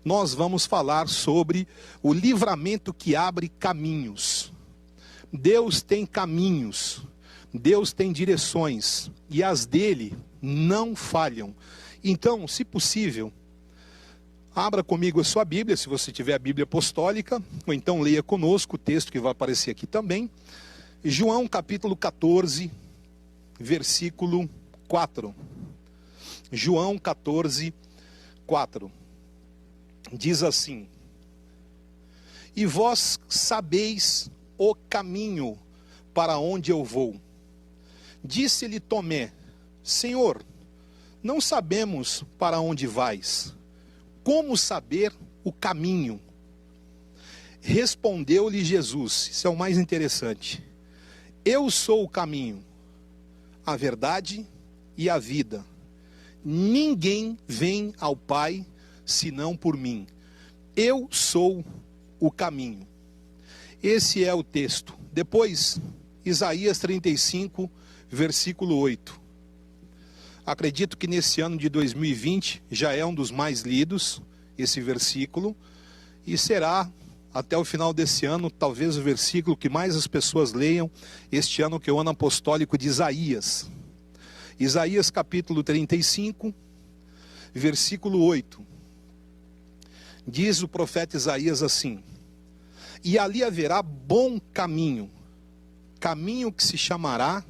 nós vamos falar sobre o livramento que abre caminhos. Deus tem caminhos, Deus tem direções, e as dele não falham. Então, se possível, abra comigo a sua Bíblia, se você tiver a Bíblia apostólica, ou então leia conosco o texto que vai aparecer aqui também. João capítulo 14, versículo 4. João 14, 4. Diz assim: e vós sabeis o caminho para onde eu vou. Disse-lhe Tomé: Senhor, não sabemos para onde vais. Como saber o caminho? Respondeu-lhe Jesus, isso é o mais interessante: eu sou o caminho, a verdade e a vida. Ninguém vem ao Pai senão por mim. Eu sou o caminho. Esse é o texto. Depois, Isaías 35, versículo 8. Acredito que nesse ano de 2020 já é um dos mais lidos, esse versículo, e será, até o final desse ano, talvez o versículo que mais as pessoas leiam este ano, que é o ano apostólico de Isaías. Isaías capítulo 35, versículo 8. Diz o profeta Isaías assim: e ali haverá bom caminho, caminho que se chamará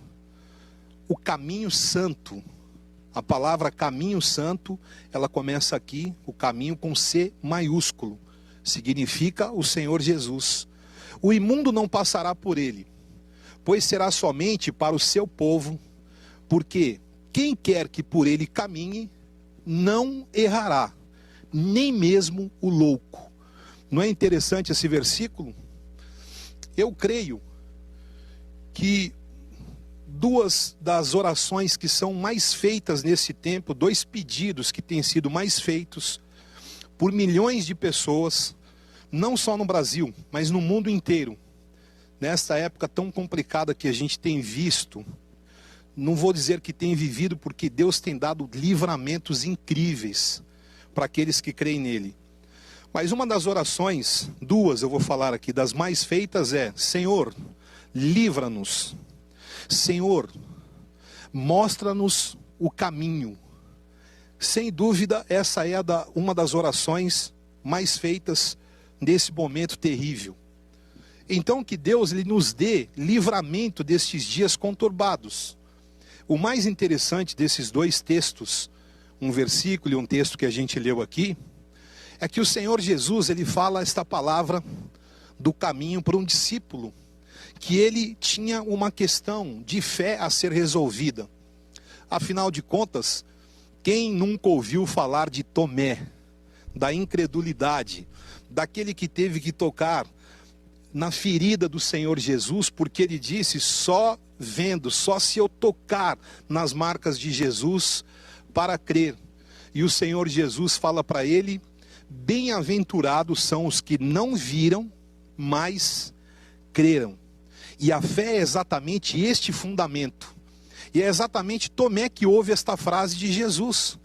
o caminho santo. A palavra caminho santo, ela começa aqui, o caminho com C maiúsculo, significa o Senhor Jesus. O imundo não passará por ele, pois será somente para o seu povo, porque quem quer que por ele caminhe, não errará, nem mesmo o louco. Não é interessante esse versículo? Eu creio que duas das orações que são mais feitas nesse tempo, dois pedidos que têm sido mais feitos por milhões de pessoas, não só no Brasil, mas no mundo inteiro, nesta época tão complicada que a gente tem visto. Não vou dizer que tem vivido, porque Deus tem dado livramentos incríveis para aqueles que creem nele. Mas uma das orações, duas eu vou falar aqui, das mais feitas é: Senhor, livra-nos. Senhor, mostra-nos o caminho. Sem dúvida, essa é uma das orações mais feitas nesse momento terrível. Então que Deus ele nos dê livramento destes dias conturbados. O mais interessante desses dois textos, um versículo e um texto que a gente leu aqui, é que o Senhor Jesus, ele fala esta palavra do caminho para um discípulo, que ele tinha uma questão de fé a ser resolvida. Afinal de contas, quem nunca ouviu falar de Tomé, da incredulidade, daquele que teve que tocar na ferida do Senhor Jesus, porque ele disse: só vendo, só se eu tocar nas marcas de Jesus para crer. E o Senhor Jesus fala para ele: bem-aventurados são os que não viram, mas creram. E a fé é exatamente este fundamento. E é exatamente Tomé que ouve esta frase de Jesus,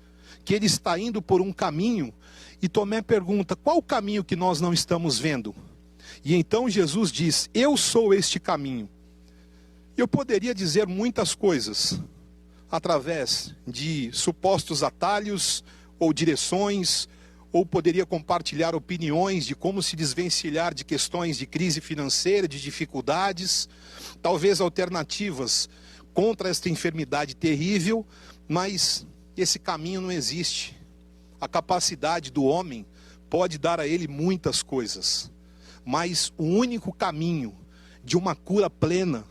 que ele está indo por um caminho, e Tomé pergunta: qual o caminho que nós não estamos vendo? E então Jesus diz: eu sou este caminho. Eu poderia dizer muitas coisas, através de supostos atalhos ou direções, ou poderia compartilhar opiniões de como se desvencilhar de questões de crise financeira, de dificuldades, talvez alternativas contra esta enfermidade terrível, mas esse caminho não existe. A capacidade do homem pode dar a ele muitas coisas, mas o único caminho de uma cura plena,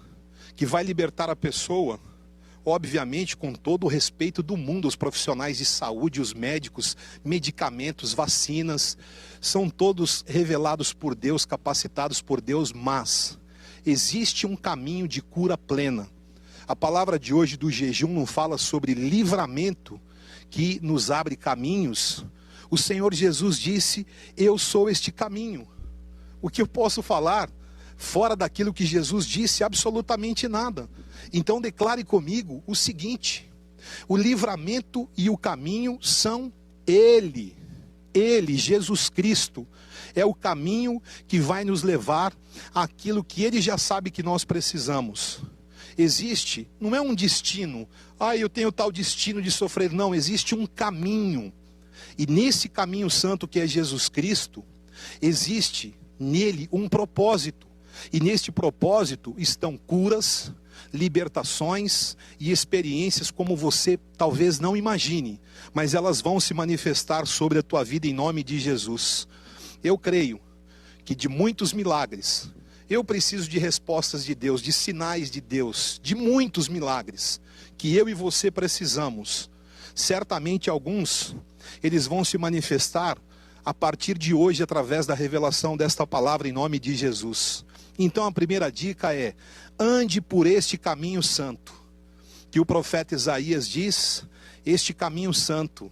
que vai libertar a pessoa, obviamente com todo o respeito do mundo, os profissionais de saúde, os médicos, medicamentos, vacinas, são todos revelados por Deus, capacitados por Deus, mas existe um caminho de cura plena. A palavra de hoje do jejum não fala sobre livramento que nos abre caminhos. O Senhor Jesus disse: eu sou este caminho. O que eu posso falar fora daquilo que Jesus disse? Absolutamente nada. Então declare comigo o seguinte: o livramento e o caminho são Ele. Ele, Jesus Cristo, é o caminho que vai nos levar àquilo que Ele já sabe que nós precisamos. Existe, não é um destino, eu tenho tal destino de sofrer, não, existe um caminho. E nesse caminho santo que é Jesus Cristo, existe nele um propósito. E neste propósito estão curas, libertações e experiências como você talvez não imagine, mas elas vão se manifestar sobre a tua vida em nome de Jesus. Eu creio que de muitos milagres, eu preciso de respostas de Deus, de sinais de Deus, de muitos milagres que eu e você precisamos. Certamente alguns, eles vão se manifestar a partir de hoje através da revelação desta palavra em nome de Jesus. Então a primeira dica é: ande por este caminho santo, que o profeta Isaías diz, este caminho santo,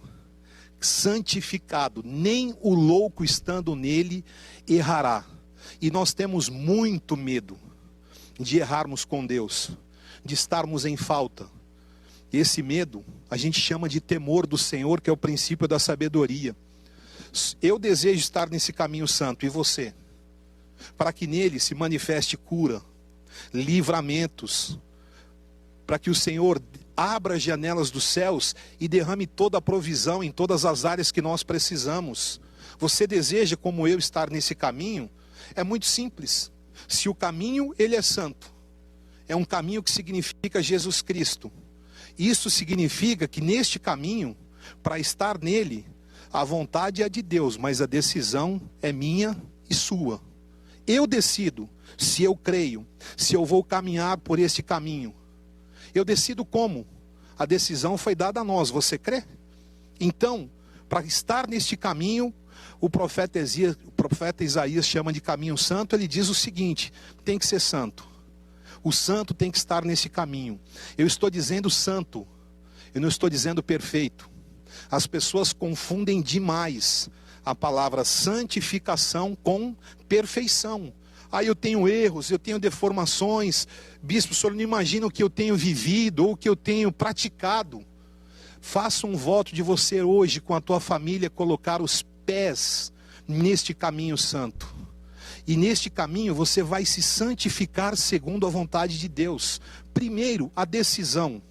santificado, nem o louco estando nele errará. E nós temos muito medo de errarmos com Deus, de estarmos em falta. Esse medo a gente chama de temor do Senhor, que é o princípio da sabedoria. Eu desejo estar nesse caminho santo, e você? Para que nele se manifeste cura, livramentos, para que o Senhor abra as janelas dos céus e derrame toda a provisão em todas as áreas que nós precisamos. Você deseja, como eu, estar nesse caminho? É muito simples. Se o caminho, ele é santo, é um caminho que significa Jesus Cristo. Isso significa que neste caminho, para estar nele, a vontade é de Deus, mas a decisão é minha e sua. Eu decido se eu creio, se eu vou caminhar por este caminho. Eu decido como. A decisão foi dada a nós, você crê? Então, para estar neste caminho, o profeta Isaías chama de caminho santo. Ele diz o seguinte: tem que ser santo. O santo tem que estar nesse caminho. Eu estou dizendo santo, eu não estou dizendo perfeito. As pessoas confundem demais a palavra santificação com perfeição. Eu tenho erros, eu tenho deformações. Bispo, o senhor não imagina o que eu tenho vivido ou o que eu tenho praticado. Faça um voto de você hoje com a tua família colocar os pés neste caminho santo. E neste caminho você vai se santificar segundo a vontade de Deus. Primeiro, a decisão.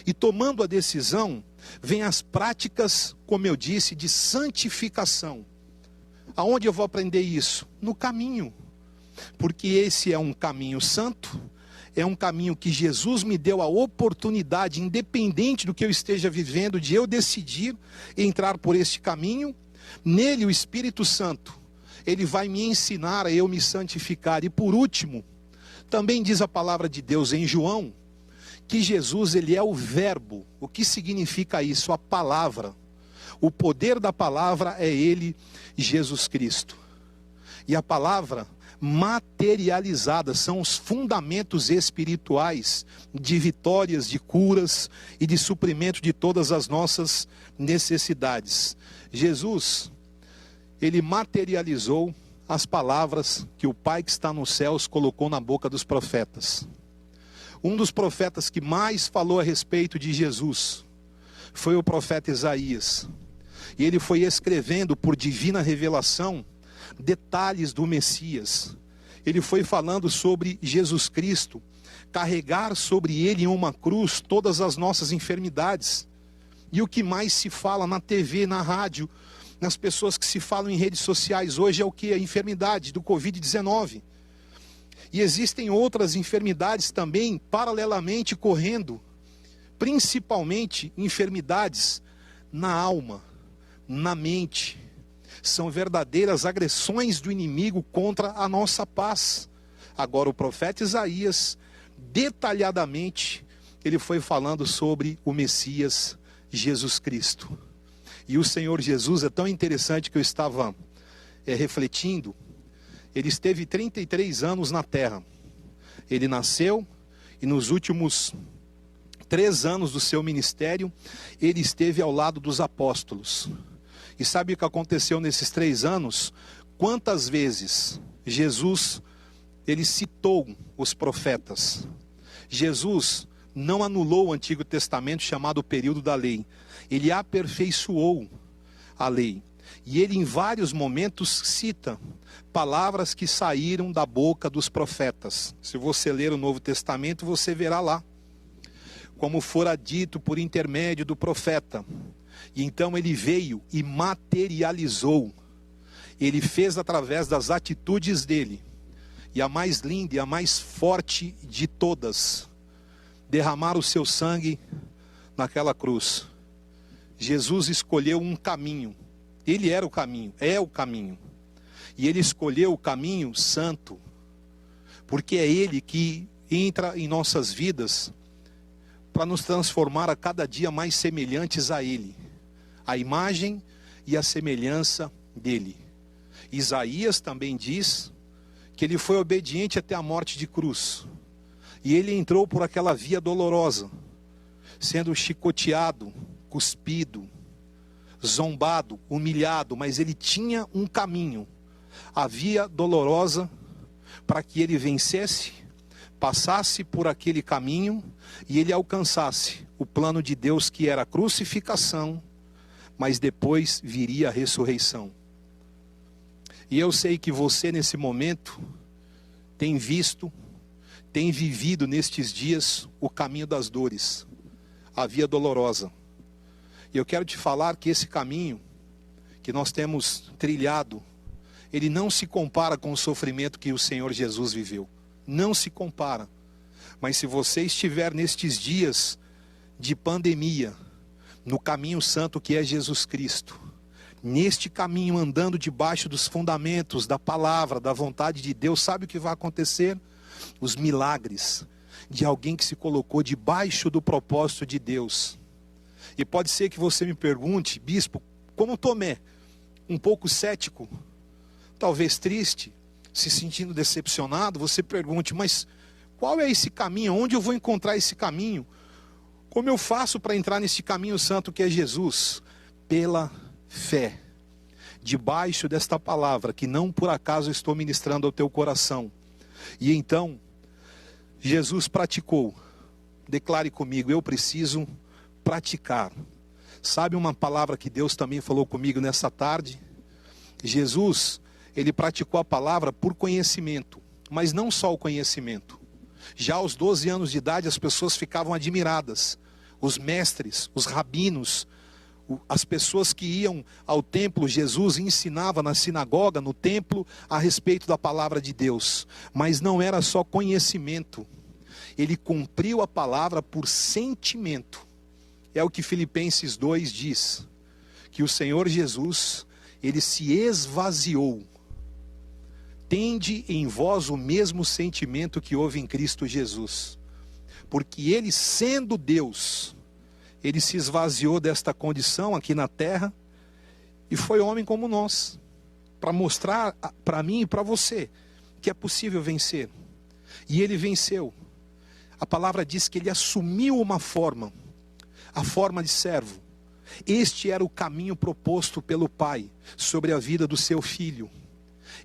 E tomando a decisão, vem as práticas, como eu disse, de santificação. Aonde eu vou aprender isso? No caminho. Porque esse é um caminho santo, é um caminho que Jesus me deu a oportunidade, independente do que eu esteja vivendo, de eu decidir entrar por este caminho. Nele o Espírito Santo, ele vai me ensinar a eu me santificar. E por último, também diz a palavra de Deus em João, que Jesus, ele é o verbo. O que significa isso? A palavra. O poder da palavra é ele, Jesus Cristo. E a palavra materializada são os fundamentos espirituais de vitórias, de curas e de suprimento de todas as nossas necessidades. Jesus, ele materializou as palavras que o Pai que está nos céus colocou na boca dos profetas. Um dos profetas que mais falou a respeito de Jesus foi o profeta Isaías. E ele foi escrevendo por divina revelação detalhes do Messias. Ele foi falando sobre Jesus Cristo, carregar sobre ele em uma cruz todas as nossas enfermidades. E o que mais se fala na TV, na rádio, nas pessoas que se falam em redes sociais hoje é o que? A enfermidade do Covid-19. E existem outras enfermidades também paralelamente correndo, principalmente enfermidades na alma, na mente. São verdadeiras agressões do inimigo contra a nossa paz. Agora o profeta Isaías, detalhadamente, ele foi falando sobre o Messias Jesus Cristo. E o Senhor Jesus é tão interessante que eu estava refletindo. Ele esteve 33 anos na terra. Ele nasceu e nos últimos 3 anos do seu ministério, ele esteve ao lado dos apóstolos. E sabe o que aconteceu nesses 3 anos? Quantas vezes Jesus, ele citou os profetas. Jesus não anulou o Antigo Testamento, chamado período da lei. Ele aperfeiçoou a lei. E ele em vários momentos cita palavras que saíram da boca dos profetas. Se você ler o Novo Testamento, você verá lá. Como fora dito por intermédio do profeta. E então ele veio e materializou. Ele fez através das atitudes dele. E a mais linda e a mais forte de todas. Derramar o seu sangue naquela cruz. Jesus escolheu um caminho. Ele era o caminho, é o caminho. E ele escolheu o caminho santo. Porque é ele que entra em nossas vidas para nos transformar a cada dia mais semelhantes a ele. A imagem e a semelhança dele. Isaías também diz que ele foi obediente até a morte de cruz. E ele entrou por aquela via dolorosa, sendo chicoteado, cuspido, zombado, humilhado, mas ele tinha um caminho, a via dolorosa, para que ele vencesse, passasse por aquele caminho e ele alcançasse o plano de Deus, que era a crucificação, mas depois viria a ressurreição. E eu sei que você nesse momento tem visto, tem vivido nestes dias o caminho das dores, a via dolorosa. E eu quero te falar que esse caminho que nós temos trilhado, ele não se compara com o sofrimento que o Senhor Jesus viveu. Não se compara. Mas se você estiver nestes dias de pandemia, no caminho santo que é Jesus Cristo, neste caminho andando debaixo dos fundamentos da palavra, da vontade de Deus, sabe o que vai acontecer? Os milagres de alguém que se colocou debaixo do propósito de Deus. E pode ser que você me pergunte, bispo, como Tomé, um pouco cético, talvez triste, se sentindo decepcionado, você pergunte, mas qual é esse caminho? Onde eu vou encontrar esse caminho? Como eu faço para entrar nesse caminho santo que é Jesus? Pela fé, debaixo desta palavra, que não por acaso estou ministrando ao teu coração. E então, Jesus praticou. Declare comigo, eu preciso praticar. Sabe uma palavra que Deus também falou comigo nessa tarde? Jesus, ele praticou a palavra por conhecimento, mas não só o conhecimento. Já aos 12 anos de idade as pessoas ficavam admiradas. Os mestres, os rabinos, as pessoas que iam ao templo, Jesus ensinava na sinagoga, no templo, a respeito da palavra de Deus. Mas não era só conhecimento. Ele cumpriu a palavra por sentimento. É o que Filipenses 2 diz, que o Senhor Jesus, ele se esvaziou. Tende em vós o mesmo sentimento que houve em Cristo Jesus. Porque ele, sendo Deus, ele se esvaziou desta condição aqui na terra e foi homem como nós, para mostrar para mim e para você que é possível vencer. E ele venceu. A palavra diz que ele assumiu uma forma, a forma de servo. Este era o caminho proposto pelo Pai sobre a vida do seu filho.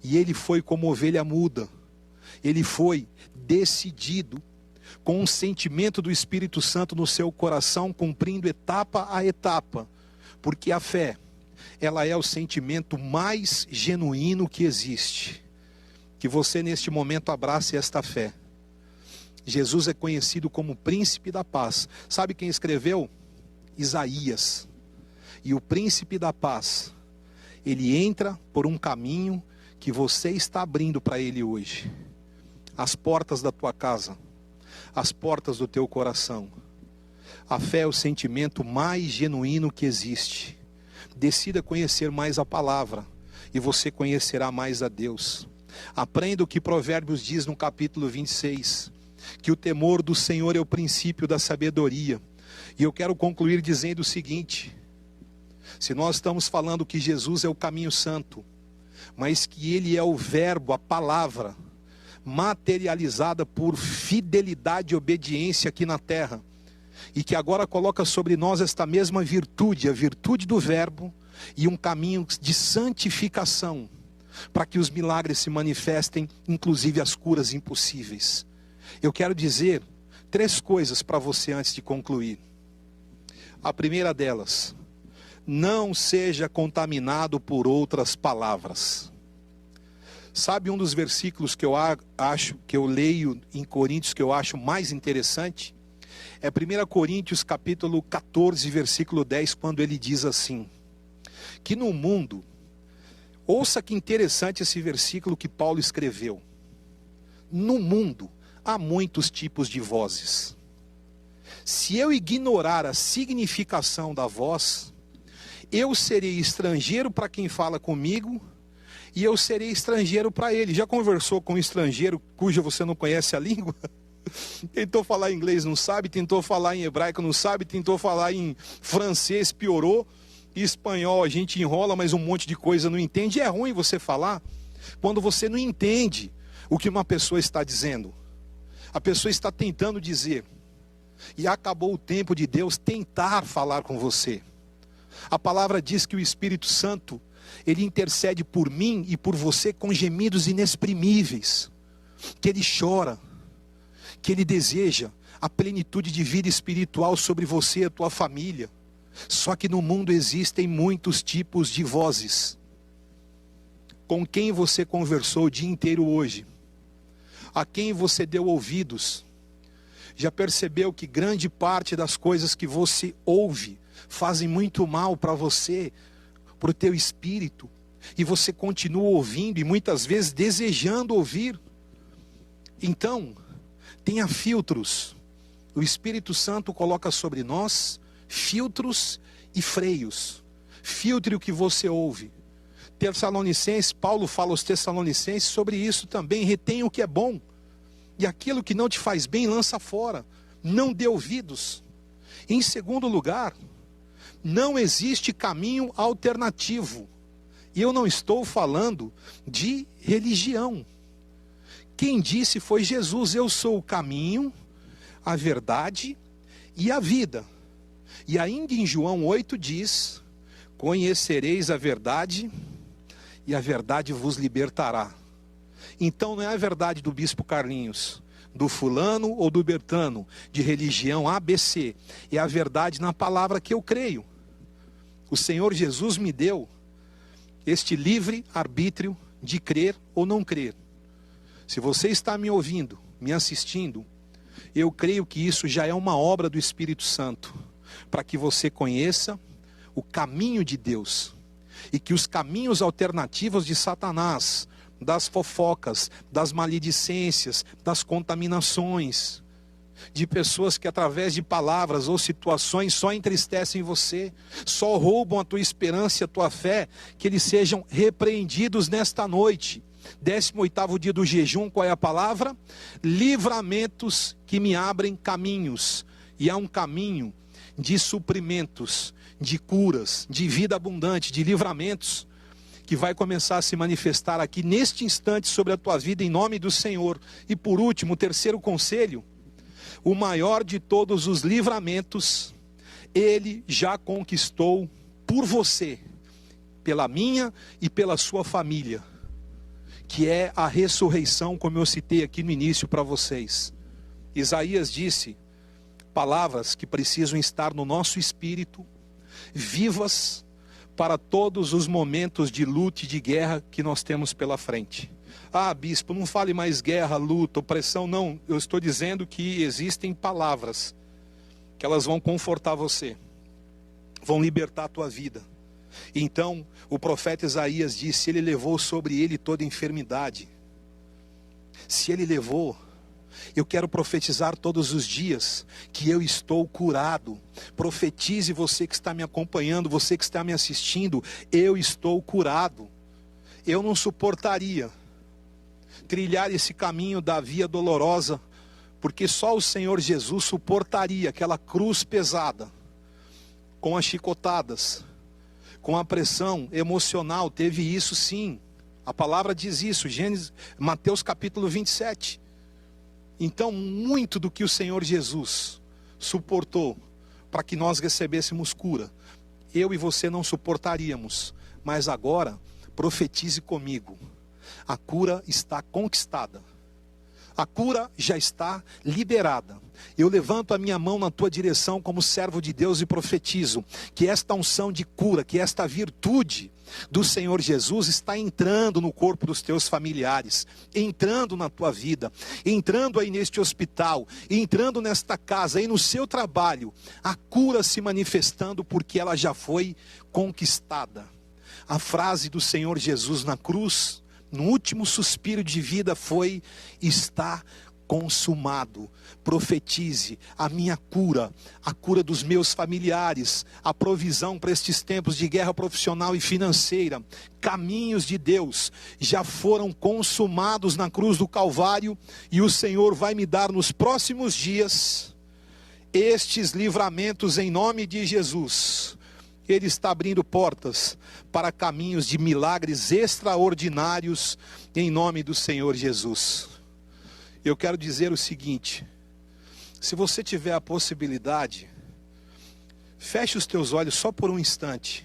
E ele foi como ovelha muda. Ele foi decidido, com um sentimento do Espírito Santo no seu coração, cumprindo etapa a etapa. Porque a fé, ela é o sentimento mais genuíno que existe. Que você neste momento abrace esta fé. Jesus é conhecido como príncipe da paz. Sabe quem escreveu? Isaías. E o príncipe da paz, ele entra por um caminho que você está abrindo para ele hoje. As portas da tua casa, as portas do teu coração. A fé é o sentimento mais genuíno que existe. Decida conhecer mais a palavra e você conhecerá mais a Deus. Aprenda o que Provérbios diz no capítulo 26, que o temor do Senhor é o princípio da sabedoria. E eu quero concluir dizendo o seguinte: se nós estamos falando que Jesus é o caminho santo, mas que ele é o verbo, a palavra, materializada por fidelidade e obediência aqui na terra, e que agora coloca sobre nós esta mesma virtude, a virtude do verbo, e um caminho de santificação, para que os milagres se manifestem, inclusive as curas impossíveis. Eu quero dizer 3 coisas para você antes de concluir. A primeira delas: não seja contaminado por outras palavras. Sabe um dos versículos que eu leio em Coríntios que eu acho mais interessante? É 1 Coríntios capítulo 14, versículo 10, quando ele diz assim, que no mundo, ouça que interessante esse versículo que Paulo escreveu. No mundo há muitos tipos de vozes. Se eu ignorar a significação da voz, eu serei estrangeiro para quem fala comigo e eu serei estrangeiro para ele. Já conversou com um estrangeiro cuja você não conhece a língua? Tentou falar inglês, não sabe. Tentou falar em hebraico, não sabe. Tentou falar em francês, piorou. E espanhol a gente enrola, mas um monte de coisa não entende. E é ruim você falar quando você não entende o que uma pessoa está dizendo. A pessoa está tentando dizer. E acabou o tempo de Deus tentar falar com você. A palavra diz que o Espírito Santo, ele intercede por mim e por você com gemidos inexprimíveis. Que ele chora, que ele deseja a plenitude de vida espiritual sobre você e a tua família. Só que no mundo existem muitos tipos de vozes. Com quem você conversou o dia inteiro hoje? A quem você deu ouvidos? Já percebeu que grande parte das coisas que você ouve fazem muito mal para você, para o teu espírito, e você continua ouvindo e muitas vezes desejando ouvir? Então, tenha filtros. O Espírito Santo coloca sobre nós filtros e freios. Filtre o que você ouve. Tessalonicenses, Paulo fala aos Tessalonicenses sobre isso também. Retém o que é bom, e aquilo que não te faz bem, lança fora. Não dê ouvidos. Em segundo lugar, não existe caminho alternativo. E eu não estou falando de religião. Quem disse foi Jesus: eu sou o caminho, a verdade e a vida. E ainda em João 8 diz: conhecereis a verdade e a verdade vos libertará. Então não é a verdade do bispo Carlinhos, do fulano ou do Bertano, de religião ABC. É a verdade na palavra que eu creio. O Senhor Jesus me deu este livre arbítrio de crer ou não crer. Se você está me ouvindo, me assistindo, eu creio que isso já é uma obra do Espírito Santo, para que você conheça o caminho de Deus, e que os caminhos alternativos de Satanás, das fofocas, das maledicências, das contaminações, de pessoas que através de palavras ou situações só entristecem você, só roubam a tua esperança e a tua fé, que eles sejam repreendidos nesta noite. 18º dia do jejum, qual é a palavra? Livramentos que me abrem caminhos. E há um caminho de suprimentos, de curas, de vida abundante, de livramentos, que vai começar a se manifestar aqui neste instante sobre a tua vida, em nome do Senhor. E por último, o terceiro conselho: o maior de todos os livramentos, Ele já conquistou por você, pela minha e pela sua família, que é a ressurreição, como eu citei aqui no início para vocês. Isaías disse palavras que precisam estar no nosso espírito, vivas, para todos os momentos de luta e de guerra que nós temos pela frente. Ah, bispo, não fale mais guerra, luta, opressão, não. Eu estou dizendo que existem palavras que elas vão confortar você, vão libertar a tua vida. Então, o profeta Isaías disse: ele levou sobre ele toda enfermidade. Se ele levou, eu quero profetizar todos os dias que eu estou curado. Profetize, você que está me acompanhando, você que está me assistindo: eu estou curado. Eu não suportaria trilhar esse caminho da via dolorosa, porque só o Senhor Jesus suportaria aquela cruz pesada, com as chicotadas, com a pressão emocional. Teve isso sim, a palavra diz isso, Mateus capítulo 27. Então, muito do que o Senhor Jesus suportou para que nós recebêssemos cura, eu e você não suportaríamos. Mas agora, profetize comigo: a cura está conquistada. A cura já está liberada. Eu levanto a minha mão na tua direção como servo de Deus e profetizo que esta unção de cura, que esta virtude do Senhor Jesus está entrando no corpo dos teus familiares, entrando na tua vida, entrando aí neste hospital, entrando nesta casa, aí no seu trabalho, a cura se manifestando porque ela já foi conquistada. A frase do Senhor Jesus na cruz, no último suspiro de vida foi: está consumado. Profetize a minha cura, a cura dos meus familiares, a provisão para estes tempos de guerra profissional e financeira. Caminhos de Deus já foram consumados na cruz do Calvário, e o Senhor vai me dar nos próximos dias estes livramentos em nome de Jesus. Ele está abrindo portas para caminhos de milagres extraordinários em nome do Senhor Jesus. Eu quero dizer o seguinte: se você tiver a possibilidade, feche os teus olhos só por um instante,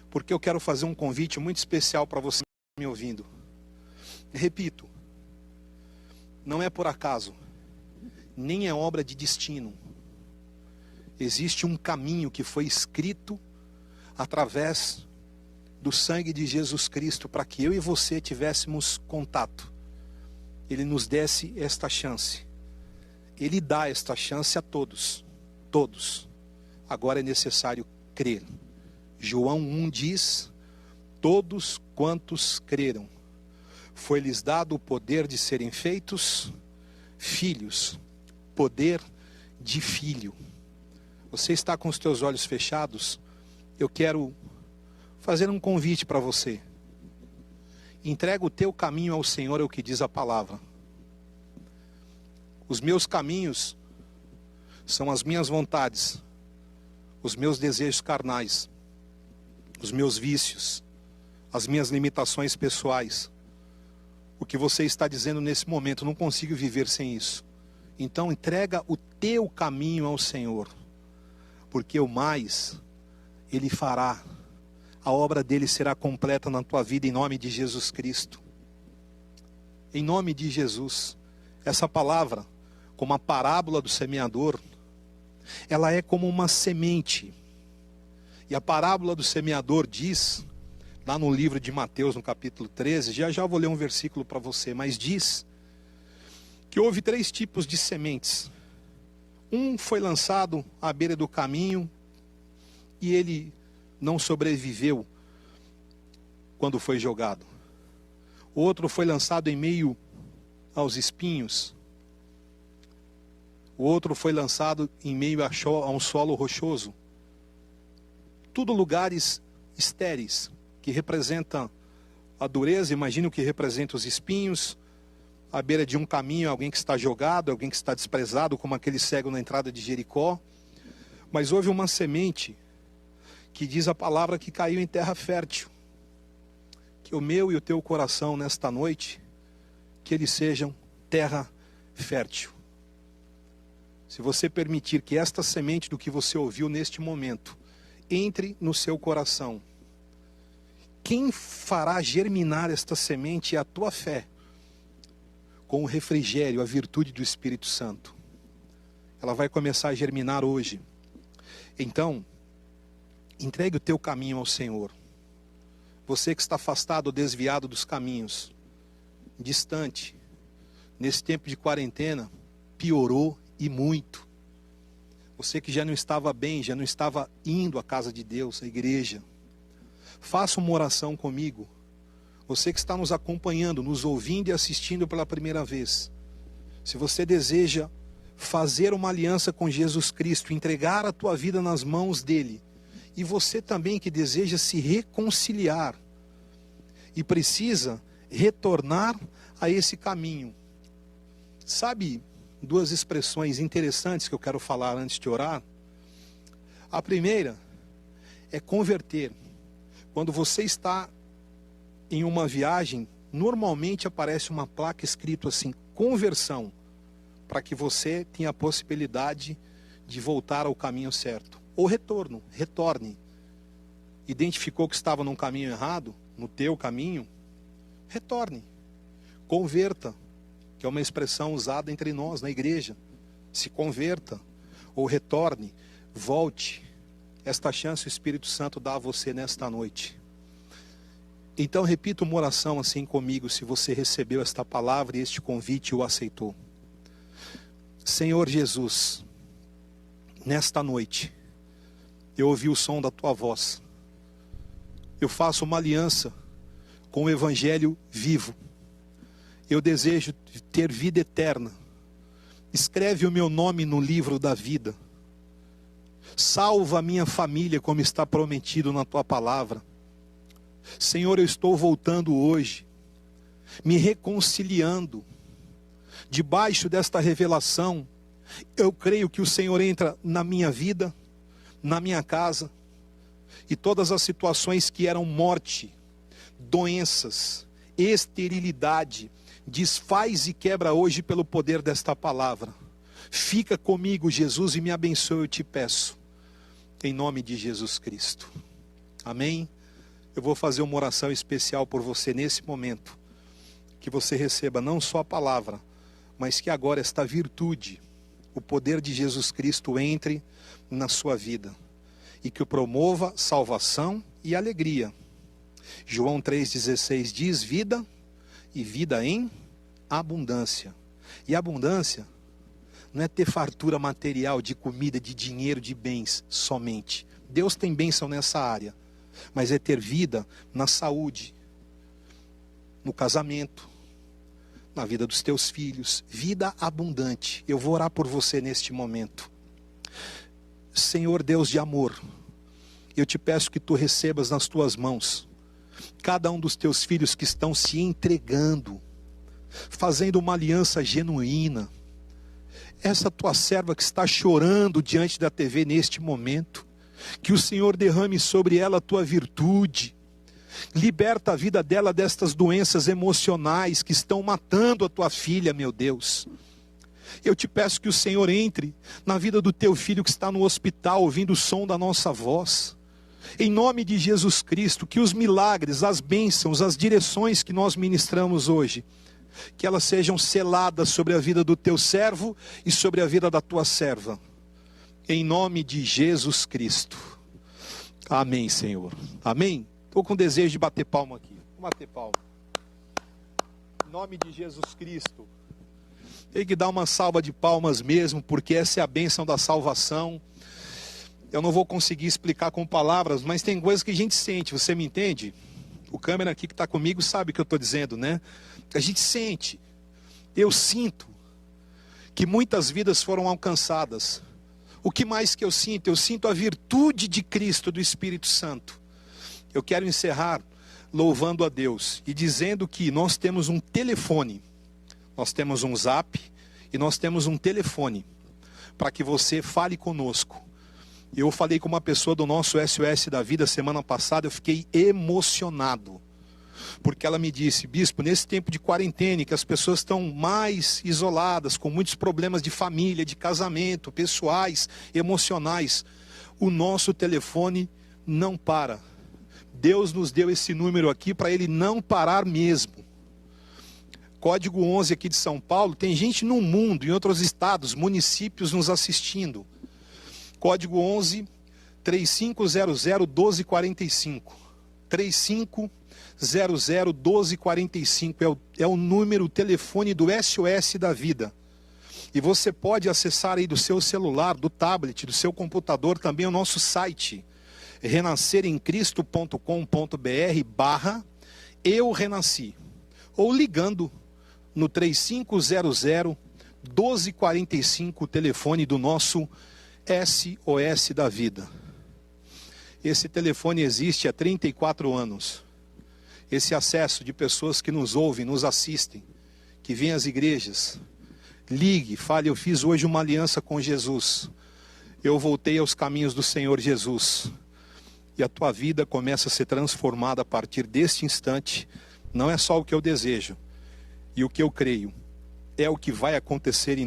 porque eu quero fazer um convite muito especial para você me ouvindo. Repito, não é por acaso, nem é obra de destino. Existe um caminho que foi escrito através do sangue de Jesus Cristo para que eu e você tivéssemos contato. Ele nos desse esta chance. Ele dá esta chance a todos. Todos. Agora é necessário crer. João 1 diz: todos quantos creram, foi-lhes dado o poder de serem feitos filhos. Poder de filho. Você está com os teus olhos fechados? Eu quero fazer um convite para você. Entrega o teu caminho ao Senhor, é o que diz a palavra. Os meus caminhos são as minhas vontades, os meus desejos carnais, os meus vícios, as minhas limitações pessoais. O que você está dizendo nesse momento, não consigo viver sem isso. Então entrega o teu caminho ao Senhor, porque o mais Ele fará. A obra dele será completa na tua vida em nome de Jesus Cristo. Em nome de Jesus. Essa palavra, como a parábola do semeador, ela é como uma semente. E a parábola do semeador diz, lá no livro de Mateus, no capítulo 13, já vou ler um versículo para você, mas diz que houve 3 tipos de sementes. Um foi lançado à beira do caminho e ele não sobreviveu quando foi jogado. O outro foi lançado em meio aos espinhos. O outro foi lançado em meio a um solo rochoso. Tudo lugares estéreis, que representam a dureza. Imagina o que representa os espinhos. À beira de um caminho, alguém que está jogado, alguém que está desprezado, como aquele cego na entrada de Jericó. Mas houve uma semente que diz a palavra que caiu em terra fértil. Que o meu e o teu coração nesta noite, que eles sejam terra fértil. Se você permitir que esta semente do que você ouviu neste momento entre no seu coração, quem fará germinar esta semente é a tua fé, com o refrigério, a virtude do Espírito Santo. Ela vai começar a germinar hoje. Então, entregue o teu caminho ao Senhor. Você que está afastado ou desviado dos caminhos, distante, nesse tempo de quarentena, piorou e muito. Você que já não estava bem, já não estava indo à casa de Deus, à igreja, faça uma oração comigo. Você que está nos acompanhando, nos ouvindo e assistindo pela primeira vez, se você deseja fazer uma aliança com Jesus Cristo, entregar a tua vida nas mãos dele, e você também que deseja se reconciliar e precisa retornar a esse caminho. Sabe 2 expressões interessantes que eu quero falar antes de orar? A primeira é converter. Quando você está em uma viagem, normalmente aparece uma placa escrito assim, conversão, para que você tenha a possibilidade de voltar ao caminho certo. Ou retorne. Identificou que estava num caminho errado, no teu caminho, retorne. Converta, que que é uma expressão usada entre nós na igreja. Se converta, ou retorne, volte. Esta chance o Espírito Santo dá a você nesta noite. Então repita uma oração assim comigo, se você recebeu esta palavra e este convite e o aceitou. Senhor Jesus, nesta noite, eu ouvi o som da tua voz. Eu faço uma aliança com o Evangelho vivo. Eu desejo ter vida eterna. Escreve o meu nome no livro da vida. Salva a minha família como está prometido na tua palavra. Senhor, eu estou voltando hoje, me reconciliando. Debaixo desta revelação, eu creio que o Senhor entra na minha vida, na minha casa, e todas as situações que eram morte, doenças, esterilidade, desfaz e quebra hoje pelo poder desta palavra. Fica comigo, Jesus, e me abençoe, eu te peço, em nome de Jesus Cristo. Amém? Eu vou fazer uma oração especial por você nesse momento, que você receba não só a palavra, mas que agora esta virtude, o poder de Jesus Cristo entre na sua vida, e que o promova salvação e alegria. João 3,16 diz: vida e vida em abundância. E abundância não é ter fartura material de comida, de dinheiro, de bens somente. Deus tem bênção nessa área, mas é ter vida na saúde, no casamento, na vida dos teus filhos, vida abundante. Eu vou orar por você neste momento. Senhor Deus de amor, eu te peço que tu recebas nas tuas mãos cada um dos teus filhos que estão se entregando, fazendo uma aliança genuína. Essa tua serva que está chorando diante da TV neste momento, que o Senhor derrame sobre ela a tua virtude, liberta a vida dela destas doenças emocionais que estão matando a tua filha, meu Deus. Eu te peço que o Senhor entre na vida do teu filho que está no hospital, ouvindo o som da nossa voz. Em nome de Jesus Cristo, que os milagres, as bênçãos, as direções que nós ministramos hoje, que elas sejam seladas sobre a vida do teu servo e sobre a vida da tua serva. Em nome de Jesus Cristo. Amém, Senhor. Amém? Estou com desejo de bater palma aqui. Vou bater palma. Em nome de Jesus Cristo. Tem que dar uma salva de palmas mesmo, porque essa é a bênção da salvação. Eu não vou conseguir explicar com palavras, mas tem coisas que a gente sente, você me entende? O câmera aqui que está comigo sabe o que eu estou dizendo, né? A gente sente, eu sinto que muitas vidas foram alcançadas. O que mais que eu sinto? Eu sinto a virtude de Cristo, do Espírito Santo. Eu quero encerrar louvando a Deus e dizendo que nós temos um telefone, nós temos um zap e nós temos um telefone para que você fale conosco. Eu falei com uma pessoa do nosso SOS da Vida semana passada, eu fiquei emocionado, porque ela me disse: bispo, nesse tempo de quarentena, que as pessoas estão mais isoladas, com muitos problemas de família, de casamento, pessoais, emocionais, o nosso telefone não para. Deus nos deu esse número aqui para ele não parar mesmo. Código 11 aqui de São Paulo, tem gente no mundo, em outros estados, municípios nos assistindo. Código 11 3500 1245. 3500 1245 é o número, o telefone do SOS da Vida. E você pode acessar aí do seu celular, do tablet, do seu computador também o nosso site, renasceremcristo.com.br/eu renasci, ou ligando no 3500 1245, o telefone do nosso SOS da Vida. Esse telefone existe há 34 anos. Esse acesso de pessoas que nos ouvem, nos assistem, que vêm às igrejas. Ligue, fale: eu fiz hoje uma aliança com Jesus. Eu voltei aos caminhos do Senhor Jesus. E a tua vida começa a ser transformada a partir deste instante. Não é só o que eu desejo e o que eu creio, é o que vai acontecer em